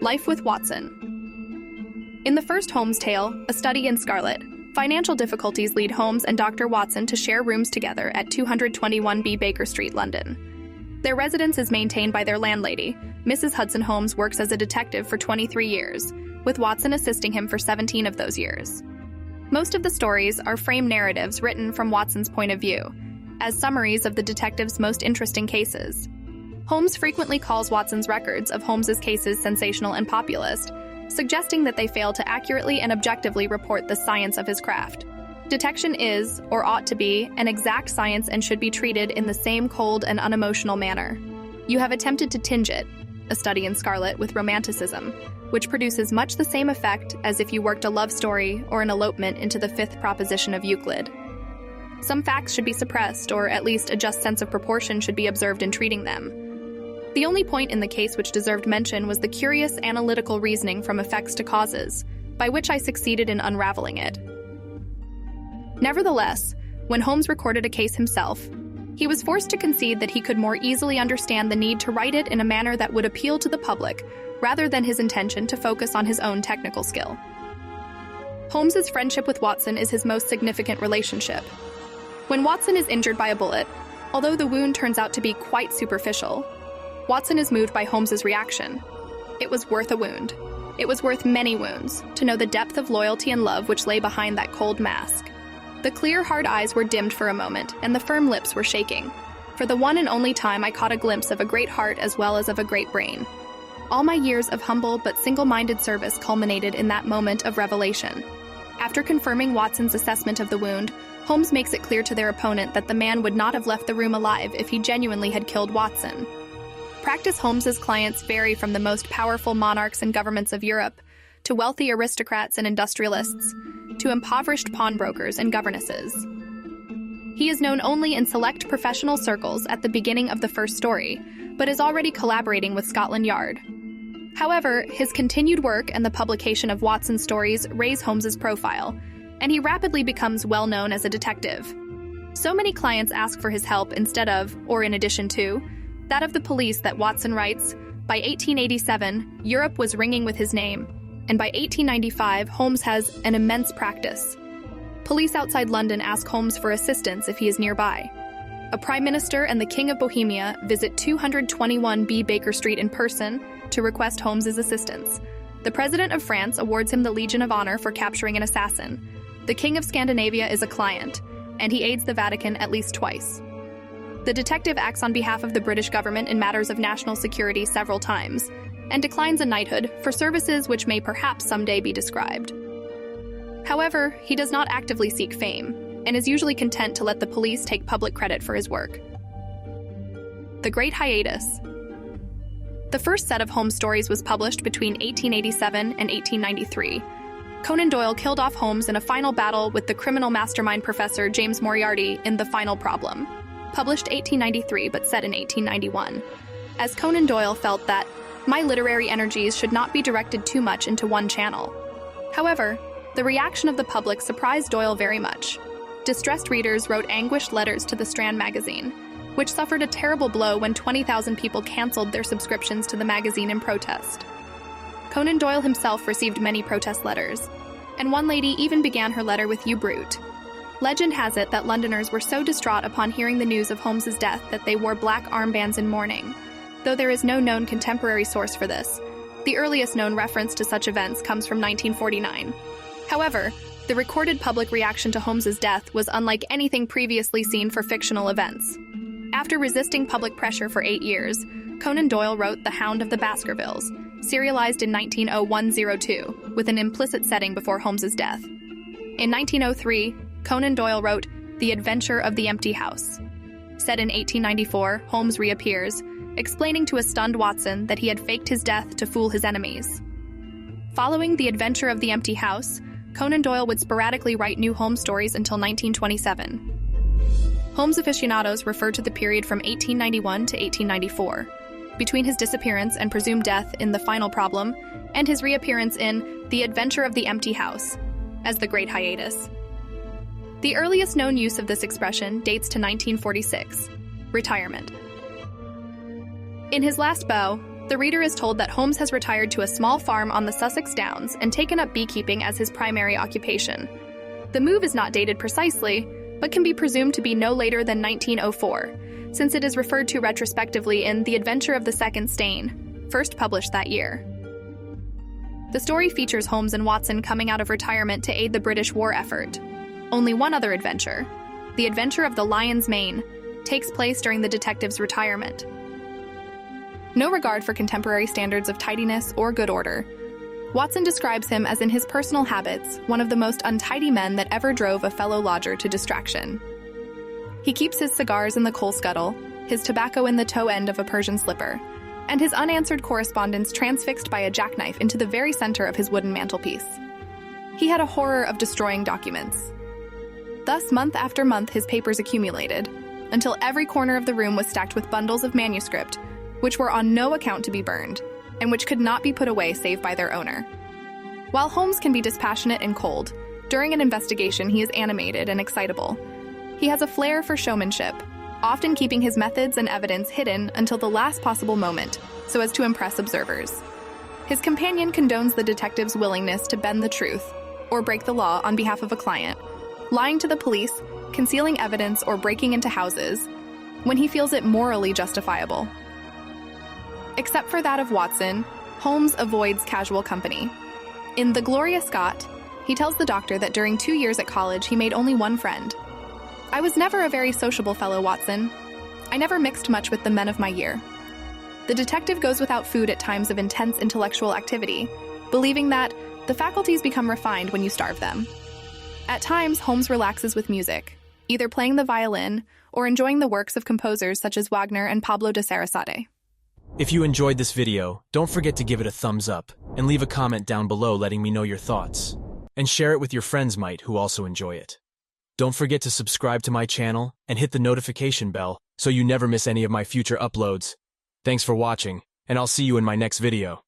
Life with Watson. In the first Holmes tale, A Study in Scarlet, financial difficulties lead Holmes and Dr. Watson to share rooms together at 221B Baker Street, London. Their residence is maintained by their landlady. Mrs. Hudson Holmes works as a detective for 23 years, with Watson assisting him for 17 of those years. Most of the stories are frame narratives written from Watson's point of view, as summaries of the detective's most interesting cases. Holmes frequently calls Watson's records of Holmes's cases sensational and populist, suggesting that they fail to accurately and objectively report the science of his craft. Detection is, or ought to be, an exact science and should be treated in the same cold and unemotional manner. You have attempted to tinge it, A Study in Scarlet, with romanticism, which produces much the same effect as if you worked a love story or an elopement into the fifth proposition of Euclid. Some facts should be suppressed, or at least a just sense of proportion should be observed in treating them. The only point in the case which deserved mention was the curious analytical reasoning from effects to causes, by which I succeeded in unraveling it. Nevertheless, when Holmes recorded a case himself, he was forced to concede that he could more easily understand the need to write it in a manner that would appeal to the public, rather than his intention to focus on his own technical skill. Holmes's friendship with Watson is his most significant relationship. When Watson is injured by a bullet, although the wound turns out to be quite superficial, Watson is moved by Holmes's reaction. It was worth a wound. It was worth many wounds, to know the depth of loyalty and love which lay behind that cold mask. The clear, hard eyes were dimmed for a moment, and the firm lips were shaking. For the one and only time I caught a glimpse of a great heart as well as of a great brain. All my years of humble but single-minded service culminated in that moment of revelation. After confirming Watson's assessment of the wound, Holmes makes it clear to their opponent that the man would not have left the room alive if he genuinely had killed Watson. Practice Holmes's clients vary from the most powerful monarchs and governments of Europe, to wealthy aristocrats and industrialists, to impoverished pawnbrokers and governesses. He is known only in select professional circles at the beginning of the first story, but is already collaborating with Scotland Yard. However, his continued work and the publication of Watson's stories raise Holmes's profile, and he rapidly becomes well known as a detective. So many clients ask for his help instead of, or in addition to, that of the police that Watson writes, by 1887, Europe was ringing with his name, and by 1895, Holmes has an immense practice. Police outside London ask Holmes for assistance if he is nearby. A prime minister and the King of Bohemia visit 221B Baker Street in person to request Holmes's assistance. The President of France awards him the Legion of Honor for capturing an assassin. The King of Scandinavia is a client, and he aids the Vatican at least twice. The detective acts on behalf of the British government in matters of national security several times, and declines a knighthood for services which may perhaps someday be described. However, he does not actively seek fame, and is usually content to let the police take public credit for his work. The Great Hiatus. The first set of Holmes stories was published between 1887 and 1893. Conan Doyle killed off Holmes in a final battle with the criminal mastermind Professor James Moriarty in The Final Problem, published 1893 but set in 1891, as Conan Doyle felt that my literary energies should not be directed too much into one channel. However, the reaction of the public surprised Doyle very much. Distressed readers wrote anguished letters to the Strand magazine, which suffered a terrible blow when 20,000 people canceled their subscriptions to the magazine in protest. Conan Doyle himself received many protest letters, and one lady even began her letter with "You brute." Legend has it that Londoners were so distraught upon hearing the news of Holmes's death that they wore black armbands in mourning, though there is no known contemporary source for this. The earliest known reference to such events comes from 1949. However, the recorded public reaction to Holmes's death was unlike anything previously seen for fictional events. After resisting public pressure for 8 years, Conan Doyle wrote The Hound of the Baskervilles, serialized in 1901-02, with an implicit setting before Holmes's death. In 1903, Conan Doyle wrote The Adventure of the Empty House. Set in 1894, Holmes reappears, explaining to a stunned Watson that he had faked his death to fool his enemies. Following The Adventure of the Empty House, Conan Doyle would sporadically write new Holmes stories until 1927. Holmes aficionados refer to the period from 1891 to 1894, between his disappearance and presumed death in The Final Problem and his reappearance in The Adventure of the Empty House, as the Great Hiatus. The earliest known use of this expression dates to 1946, retirement. In his last bow, The reader is told that Holmes has retired to a small farm on the Sussex Downs and taken up beekeeping as his primary occupation. The move is not dated precisely, but can be presumed to be no later than 1904, since it is referred to retrospectively in The Adventure of the Second Stain, first published that year. The story features Holmes and Watson coming out of retirement to aid the British war effort. Only one other adventure, The Adventure of the Lion's Mane, takes place during the detective's retirement. No regard for contemporary standards of tidiness or good order, Watson describes him as in his personal habits, one of the most untidy men that ever drove a fellow lodger to distraction. He keeps his cigars in the coal scuttle, his tobacco in the toe end of a Persian slipper, and his unanswered correspondence transfixed by a jackknife into the very center of his wooden mantelpiece. He had a horror of destroying documents. Thus, month after month, his papers accumulated, until every corner of the room was stacked with bundles of manuscript, which were on no account to be burned, and which could not be put away save by their owner. While Holmes can be dispassionate and cold, during an investigation he is animated and excitable. He has a flair for showmanship, often keeping his methods and evidence hidden until the last possible moment, so as to impress observers. His companion condones the detective's willingness to bend the truth, or break the law on behalf of a client, lying to the police, concealing evidence, or breaking into houses, when he feels it morally justifiable. Except for that of Watson, Holmes avoids casual company. In The Gloria Scott, he tells the doctor that during 2 years at college he made only one friend. "I was never a very sociable fellow, Watson. I never mixed much with the men of my year." The detective goes without food at times of intense intellectual activity, believing that the faculties become refined when you starve them. At times, Holmes relaxes with music, either playing the violin or enjoying the works of composers such as Wagner and Pablo de Sarasate. If you enjoyed this video, don't forget to give it a thumbs up and leave a comment down below letting me know your thoughts. And share it with your friends who also enjoy it. Don't forget to subscribe to my channel and hit the notification bell so you never miss any of my future uploads. Thanks for watching, and I'll see you in my next video.